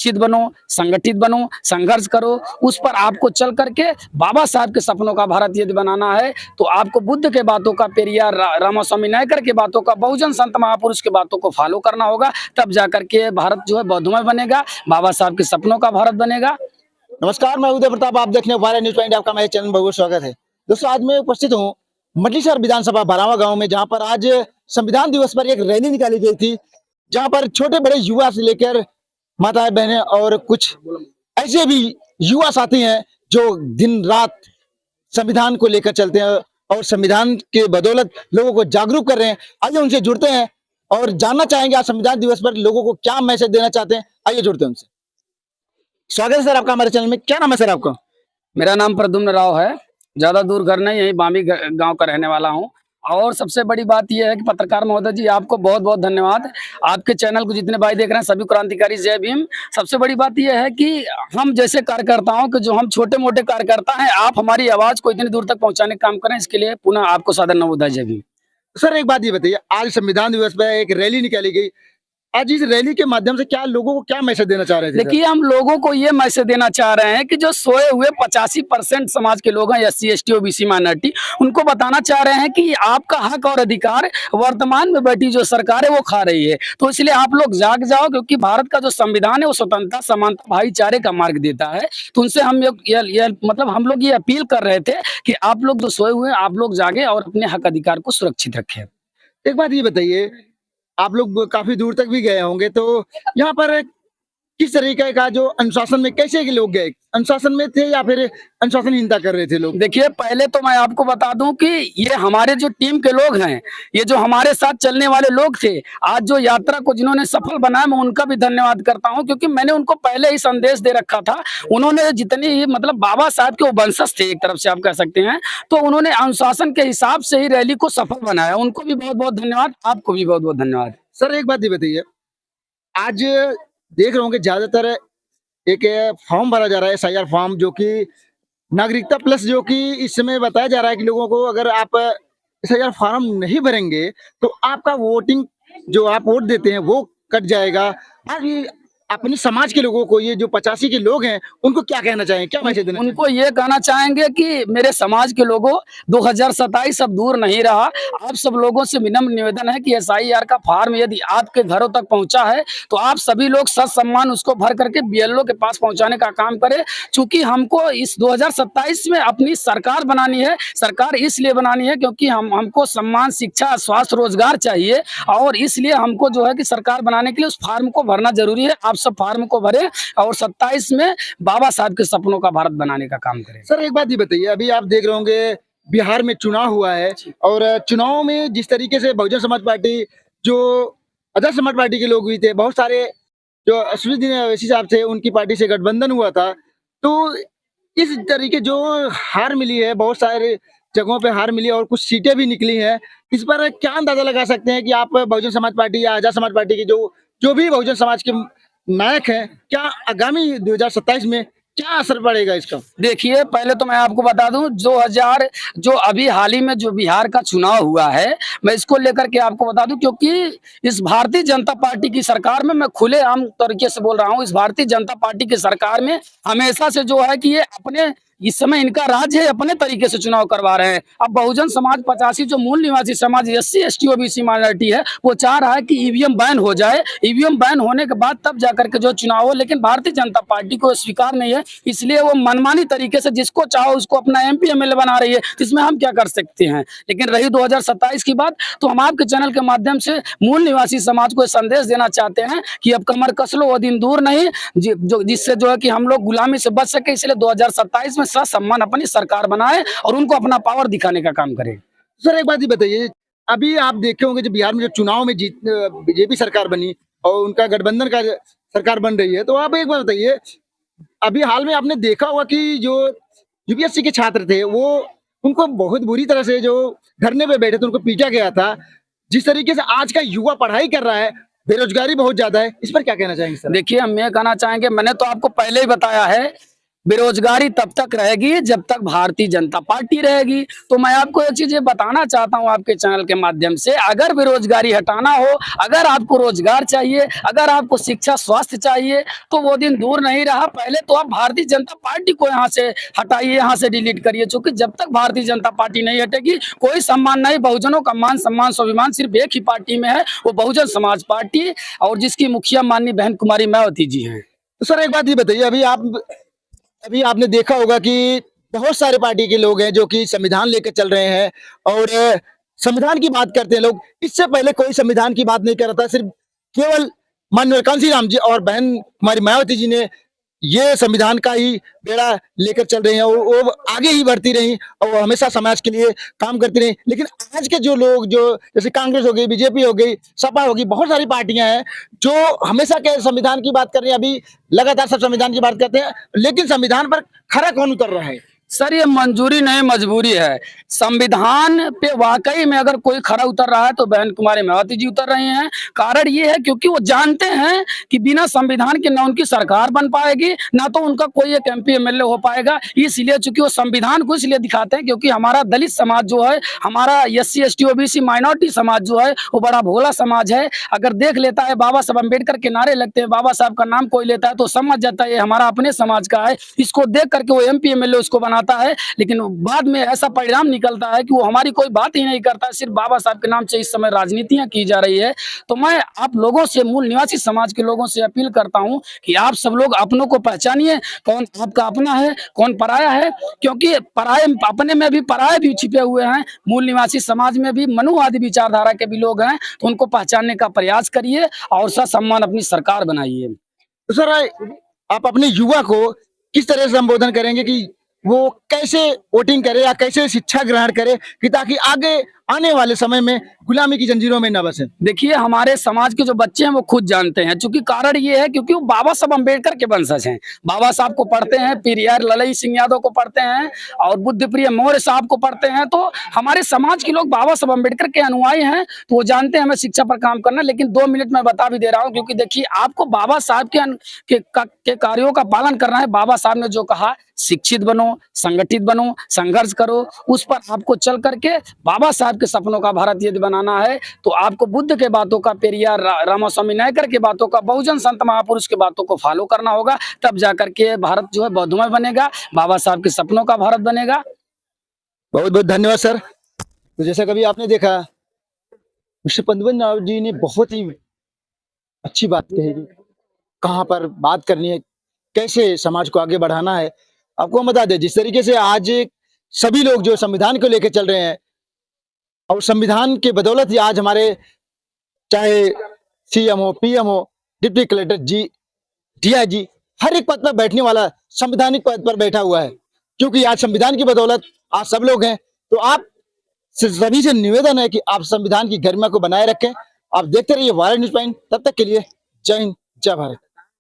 शिक्षित बनो, संगठित बनो, संघर्ष करो, उस पर आपको चल करके बाबा साहब के सपनों का भारत यदि बनाना है, तो आपको बुद्ध के बातों का, पेरियार, रामास्वामी नायकर के बातों का, बहुजन संत महापुरुष के बातों को फॉलो करना होगा। तब जाकर के भारत जो है बौद्धमय बनेगा, बाबा साहब के सपनों का भारत बनेगा। नमस्कार, मैं उदय प्रताप, आप देख रहे हैं वायरल न्यूज पॉइंट। आपका मेरे चैनल में बहुत स्वागत है। दोस्तों, आज मैं उपस्थित हूँ मछलीशहर विधानसभा भरावा गांव में, जहां पर आज संविधान दिवस पर एक रैली निकाली गई थी, जहां पर छोटे बड़े युवा से लेकर माताएं बहनें और कुछ ऐसे भी युवा साथी हैं जो दिन रात संविधान को लेकर चलते हैं और संविधान के बदौलत लोगों को जागरूक कर रहे हैं। आइए उनसे जुड़ते हैं और जानना चाहेंगे आज संविधान दिवस पर लोगों को क्या मैसेज देना चाहते हैं। आइए जुड़ते हैं उनसे। स्वागत है सर आपका हमारे चैनल में। क्या नाम है सर आपका? मेरा नाम प्रद्युम्न राव है, ज्यादा दूर घर नहीं, यही बामी गांव का रहने वाला हूं। और सबसे बड़ी बात यह है कि पत्रकार महोदय जी, आपको बहुत बहुत धन्यवाद। आपके चैनल को जितने भाई देख रहे हैं सभी क्रांतिकारी जय भीम। सबसे बड़ी बात यह है कि हम जैसे कार्यकर्ताओं के, जो हम छोटे मोटे कार्यकर्ता हैं, आप हमारी आवाज को इतनी दूर तक पहुंचाने का काम करें, इसके लिए पुनः आपको सादर नमोदय, जय भीम। सर एक बात ये बताइए, आज संविधान दिवस पर एक रैली निकाली गई, आज इस रैली के माध्यम से क्या लोगों को क्या मैसेज देना चाह रहे थे? देखिए, हम लोगों को ये मैसेज देना चाह रहे हैं कि जो सोए हुए 85% समाज के लोग हैं, SC ST OBC माइनॉरिटी, उनको बताना चाह रहे हैं कि आपका हक और अधिकार वर्तमान में बैठी जो सरकार है वो खा रही है। तो इसलिए आप लोग जाग जाओ, क्योंकि भारत का जो संविधान है वो स्वतंत्रता, समानता, भाईचारे का मार्ग देता है। तो उनसे हम मतलब हम लोग ये अपील कर रहे थे कि आप लोग जो सोए हुए हैं, आप लोग जागे और अपने हक अधिकार को सुरक्षित रखें। एक बात ये बताइए, आप लोग काफी दूर तक भी गए होंगे, तो यहाँ पर किस तरीके का जो अनुशासन में कैसे के लोग गए? अनुशासन में थे या फिर अनुशासनहीनता कर रहे थे लोग? देखिए, पहले तो मैं आपको बता दूं कि ये हमारे जो टीम के लोग हैं, ये जो हमारे साथ चलने वाले लोग थे, आज जो यात्रा को जिन्होंने सफल बनाया, मैं उनका भी धन्यवाद करता हूं, क्योंकि मैंने उनको पहले ही संदेश दे रखा था। उन्होंने जितनी ही, मतलब बाबा साहब के वो वंशज थे, एक तरफ से आप कह सकते हैं, तो उन्होंने अनुशासन के हिसाब से ही रैली को सफल बनाया। उनको भी बहुत बहुत धन्यवाद, आपको भी बहुत बहुत धन्यवाद। सर एक बात ये बताइए, आज देख रहे होंगे ज्यादातर एक फॉर्म भरा जा रहा है, SIR फॉर्म, जो कि नागरिकता प्लस, जो कि इस समय बताया जा रहा है कि लोगों को अगर आप SIR फॉर्म नहीं भरेंगे तो आपका वोटिंग, जो आप वोट देते हैं, वो कट जाएगा। आज ये अपने समाज के लोगों को, ये जो 85 के लोग हैं, उनको क्या कहना चाहेंगे, क्या मैसेज देना उनको ये कहना चाहेंगे कि मेरे समाज के लोगों, 2027 अब दूर नहीं रहा। आप सब लोगों से विनम्र निवेदन है कि SIR का फॉर्म यदि आपके घरों तक पहुंचा है, तो आप सभी लोग ससम्मान उसको भर करके BLO के पास पहुंचाने का काम करें। चूंकि हमको इस 2027 में अपनी सरकार बनानी है। सरकार इसलिए बनानी है क्योंकि हमको सम्मान, शिक्षा, स्वास्थ्य, रोजगार चाहिए, और इसलिए हमको जो है कि सरकार बनाने के लिए उस फॉर्म को भरना जरूरी है। आप सब फॉर्म को भरें और 27 में बाबा साहब के सपनों का भारत बनाने का काम करें। सर एक बात ये बताइए, अभी आप देख रहे होंगे बिहार में चुनाव हुआ है, और चुनाव में जिस तरीके से बहुजन समाज पार्टी, जो आजाद समाज पार्टी के लोग भी थे, बहुत सारे जो असदुद्दीन ओवैसी साहब थे, उनकी पार्टी से गठबंधन हुआ था, तो इस तरीके जो हार मिली है, बहुत सारे जगहों पे हार मिली और कुछ सीटें भी निकली हैं, इस पर क्या अंदाजा लगा सकते हैं कि आप बहुजन समाज पार्टी या आजाद समाज पार्टी के जो भी बहुजन समाज के नायक हैं, क्या आगामी 2027 में क्या असर पड़ेगा इसका? देखिए, पहले तो मैं आपको बता दूं, जो अभी हाल ही में जो बिहार का चुनाव हुआ है, मैं इसको लेकर के आपको बता दूं, क्योंकि इस भारतीय जनता पार्टी की सरकार में, मैं खुलेआम तरीके से बोल रहा हूं, इस भारतीय जनता पार्टी की सरकार में हमेशा से जो है कि ये अपने, इस समय इनका राज्य है, अपने तरीके से चुनाव करवा रहे हैं। अब बहुजन समाज 85 जो मूल निवासी समाज, SC ST OBC माइनॉरिटी है, वो चाह रहा है कि EVM बैन हो जाए। EVM बैन होने के बाद तब जाकर के जो चुनाव हो, लेकिन भारतीय जनता पार्टी को स्वीकार नहीं है, इसलिए वो मनमानी तरीके से जिसको चाहो उसको अपना MP MLA बना रही है। तो इसमें हम क्या कर सकते हैं? लेकिन रही 2027 की बात, तो हम आपके चैनल के माध्यम से मूल निवासी समाज को संदेश देना चाहते हैं कि अब कमर कस लो, वो दिन दूर नहीं जिससे जो है कि हम लोग गुलामी से बच सके। इसलिए 2027 में सम्मान अपनी सरकार बनाए और उनको अपना पावर दिखाने का काम करे। सर एक बात ये बताइए, अभी आप देखे होंगे, जब बिहार में जो चुनाव में BJP सरकार बनी और उनका गठबंधन का सरकार बन रही है, तो आप एक बात बताइए, अभी हाल में आपने देखा होगा कि जो UPSC के छात्र थे, वो उनको बहुत बुरी तरह से, जो धरने पे बैठे थे, उनको पीटा गया था। जिस तरीके से आज का युवा पढ़ाई कर रहा है, बेरोजगारी बहुत ज्यादा है, इस पर क्या कहना चाहेंगे सर? देखिए, हम ये कहना चाहेंगे, मैंने तो आपको पहले ही बताया है बेरोजगारी तब तक रहेगी जब तक भारतीय जनता पार्टी रहेगी। तो मैं आपको एक चीज ये बताना चाहता हूं आपके चैनल के माध्यम से, अगर बेरोजगारी हटाना हो, अगर आपको रोजगार चाहिए, अगर आपको शिक्षा स्वास्थ्य चाहिए, तो वो दिन दूर नहीं रहा। पहले तो आप भारतीय जनता पार्टी को यहाँ से हटाइए, यहाँ से डिलीट करिए, क्योंकि जब तक भारतीय जनता पार्टी नहीं हटेगी कोई सम्मान नहीं। बहुजनों का मान सम्मान स्वाभिमान सिर्फ एक ही पार्टी में है, वो बहुजन समाज पार्टी, और जिसकी मुखिया माननीय बहन कुमारी मायावती जी हैं। तो सर एक बात ये बताइए, अभी आपने देखा होगा कि बहुत सारे पार्टी के लोग हैं जो कि संविधान लेकर चल रहे हैं और संविधान की बात करते हैं लोग। इससे पहले कोई संविधान की बात नहीं कर रहा था, सिर्फ केवल माननीय कांशीराम जी और बहन कुमारी मायावती जी ने ये संविधान का ही बेड़ा लेकर चल रहे हैं। वो आगे ही बढ़ती रही और वो हमेशा समाज के लिए काम करती रही। लेकिन आज के जो लोग, जो जैसे कांग्रेस हो गई, बीजेपी हो गई, सपा होगी, बहुत सारी पार्टियां हैं जो हमेशा के संविधान की बात कर रही हैं। अभी लगातार सब संविधान की बात करते हैं, लेकिन संविधान पर खरा कौन उतर रहा है? सर ये मंजूरी नहीं मजबूरी है। संविधान पे वाकई में अगर कोई खरा उतर रहा है तो बहन कुमारी मायावती जी उतर रही हैं। कारण ये है क्योंकि वो जानते हैं कि बिना संविधान के ना उनकी सरकार बन पाएगी, ना तो उनका कोई एक MP MLA हो पाएगा। इसलिए चूंकि वो संविधान को इसलिए दिखाते हैं क्योंकि हमारा दलित समाज जो है, हमारा SC ST OBC माइनॉरिटी समाज जो है, वो बड़ा भोला समाज है। अगर देख लेता है बाबा साहब अम्बेडकर के नारे लगते हैं, बाबा साहब का नाम कोई लेता है तो समझ जाता है ये हमारा अपने समाज का है। इसको देख करके वो MP MLA उसको बनाता है, लेकिन बाद में ऐसा परिणाम निकलता है कि वो हमारी कोई बात ही नहीं करता है। सिर्फ बाबा साहब के नाम से इस समय राजनीतियां की जा रही है। तो मैं आप लोगों से, मूल निवासी समाज के लोगों से अपील करता हूं कि आप सब लोग अपनों को पहचानिए, कौन आपका अपना है, कौन पराया है, क्योंकि पराये अपने में भी पराये भी छिपे हुए हैं। मूल निवासी समाज में भी मनुवादी विचारधारा के भी लोग हैं, तो उनको पहचानने का प्रयास करिए और ससम्मान अपनी सरकार बनाइए। तो सर आप अपने युवा को किस तरह से संबोधन करेंगे कि वो कैसे वोटिंग करे या कैसे शिक्षा ग्रहण करे कि ताकि आगे आने वाले समय में गुलामी की जंजीरों में न बसे? देखिए हमारे समाज के जो बच्चे हैं वो खुद जानते हैं, क्योंकि कारण ये है क्योंकि वो बाबा साहब अम्बेडकर के वंशज हैं। बाबा साहब को पढ़ते हैं, पेरियार ललई सिंह यादव को पढ़ते हैं और बुद्ध प्रिय मौर्य साहब को पढ़ते हैं। तो हमारे समाज के लोग बाबा साहब अम्बेडकर के अनुयायी हैं, तो वो जानते हैं हमें शिक्षा पर काम करना। लेकिन 2 मिनट में बता भी दे रहा हूँ, क्योंकि देखिए आपको बाबा साहब के कार्यों का पालन करना है। बाबा साहब ने जो कहा, शिक्षित बनो, संगठित बनो, संघर्ष करो, उस पर आपको चल करके बाबा साहब के सपनों का भारत यदि बनाना है तो आपको बुद्ध के बातों का, पेरियार रामास्वामी नायकर के बातों का, बहुजन संत महापुरुष के बातों को फॉलो करना होगा। तब जाकर के भारत जो है बौद्धमय बनेगा, बाबा साहब के सपनों का भारत बनेगा। बहुत बहुत धन्यवाद सर। तो जैसा कभी आपने देखा, मिस्टर पद्मनाभ जी ने बहुत ही अच्छी बात कही, कहाँ पर बात करनी है, कैसे समाज को आगे बढ़ाना है। आपको हम बता दें, जिस तरीके से आज सभी लोग जो संविधान को लेकर चल रहे हैं और संविधान के बदौलत ही आज हमारे चाहे CM हो, PM हो, डिप्टी कलेक्टर जी, DIG, हर एक पद पर बैठने वाला संवैधानिक पद पर बैठा हुआ है, क्योंकि आज संविधान की बदौलत आज सब लोग हैं। तो आप सभी से निवेदन है कि आप संविधान की गरिमा को बनाए रखें। आप देखते रहिए वायरल न्यूज़ पॉइंट। तब तक के लिए जय हिंद, जय भारत।